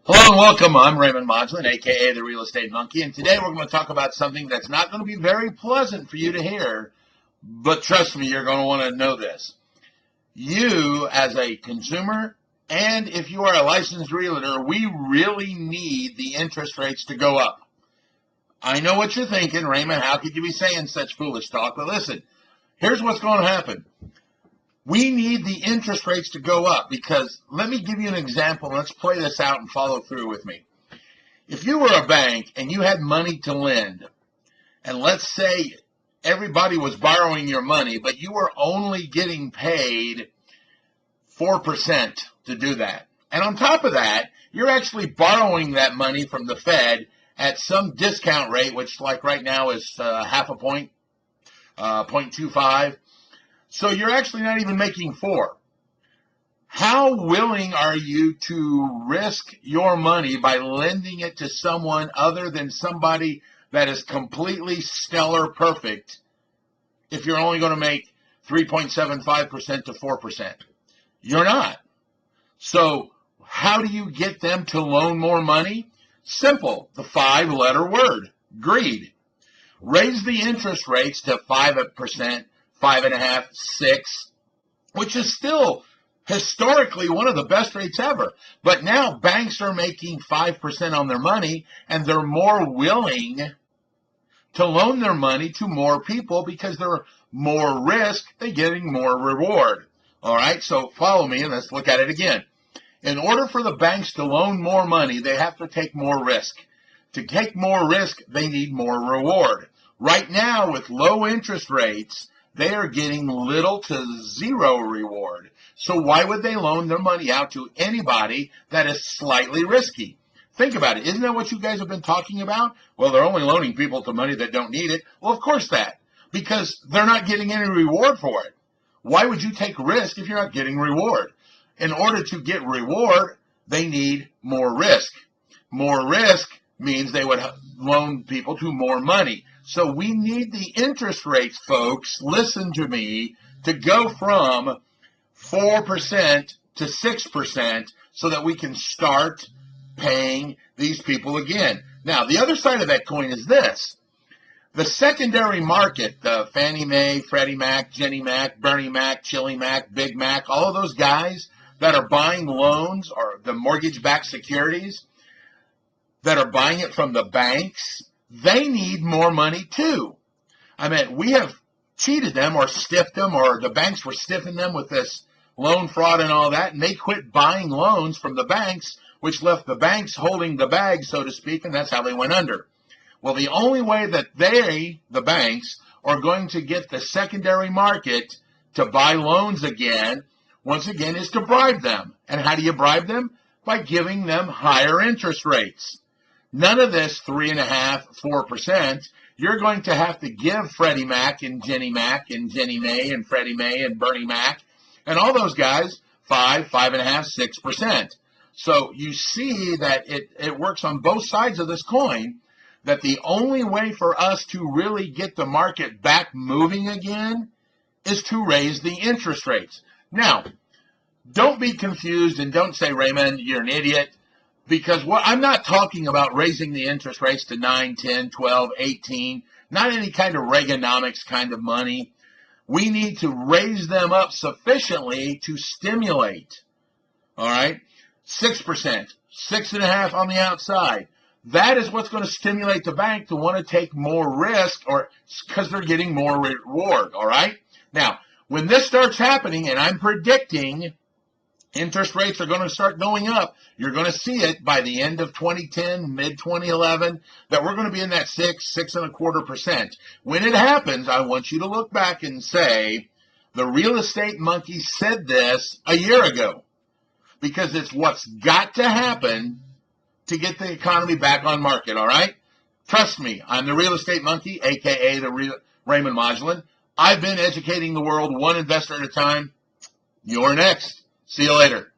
Hello and welcome. I'm Raymond Modglin, aka the Real Estate Monkey, and today we're going to talk about something that's not going to be very pleasant for you to hear, but trust me, you're going to want to know this. You, as a consumer, and if you are a licensed realtor, we really need the interest rates to go up. I know what you're thinking, Raymond, how could you be saying such foolish talk? But listen, here's what's going to happen. We need the interest rates to go up because let me give you an example. Let's play this out and follow through with me. If you were a bank and you had money to lend, and let's say everybody was borrowing your money, but you were only getting paid 4% to do that. And on top of that, you're actually borrowing that money from the Fed at some discount rate, which like right now is half a point, 0.25. So you're actually not even making 4. How willing are you to risk your money by lending it to someone other than somebody that is completely stellar perfect if you're only going to make 3.75% to 4%? You're not. So how do you get them to loan more money? Simple. The 5-letter word, greed. Raise the interest rates to 5%, 5.5%, 6%, which is still historically one of the best rates ever. But now banks are making 5% on their money, and they're more willing to loan their money to more people because they're more risk, they're getting more reward. All right, so follow me and let's look at it again. In order for the banks to loan more money, they have to take more risk. To take more risk, they need more reward. Right now, with low interest rates, they are getting little to zero reward. So why would they loan their money out to anybody that is slightly risky? Think about it. Isn't that what you guys have been talking about? Well, they're only loaning people to money that don't need it. Well, of course that, because they're not getting any reward for it. Why would you take risk if you're not getting reward? In order to get reward, they need more risk. More risk means they would loan people to more money. So we need the interest rates, folks, listen to me, to go from 4% to 6% so that we can start paying these people again. Now, the other side of that coin is this. The secondary market, the Fannie Mae, Freddie Mac, Jenny Mac, Bernie Mac, Chili Mac, Big Mac, all of those guys that are buying loans or the mortgage-backed securities that are buying it from the banks, they need more money too. I mean, we have cheated them or stiffed them, or the banks were stiffing them with this loan fraud and all that, and they quit buying loans from the banks, which left the banks holding the bag, so to speak, and that's how they went under. Well, the only way that they, the banks, are going to get the secondary market to buy loans again, once again, is to bribe them. And how do you bribe them? By giving them higher interest rates. None of this 3.5%, 4%. You're going to have to give Freddie Mac and Jenny Mac and Jenny Mae and Freddie Mae and Bernie Mac and all those guys 5, 5.5%, 6%. So you see that it works on both sides of this coin, that the only way for us to really get the market back moving again is to raise the interest rates. Now, don't be confused and don't say, Raymond, you're an idiot. Because I'm not talking about raising the interest rates to 9, 10, 12, 18, not any kind of Reaganomics kind of money. We need to raise them up sufficiently to stimulate. All right? 6%, 6.5% on the outside. That is what's going to stimulate the bank to want to take more risk, or because they're getting more reward. All right? Now, when this starts happening, and I'm predicting interest rates are going to start going up, you're going to see it by the end of 2010, mid-2011, that we're going to be in that 6.25%. When it happens, I want you to look back and say, the Real Estate Monkey said this a year ago, because it's what's got to happen to get the economy back on market, all right? Trust me, I'm the Real Estate Monkey, a.k.a. the Raymond Modglin. I've been educating the world one investor at a time. You're next. See you later.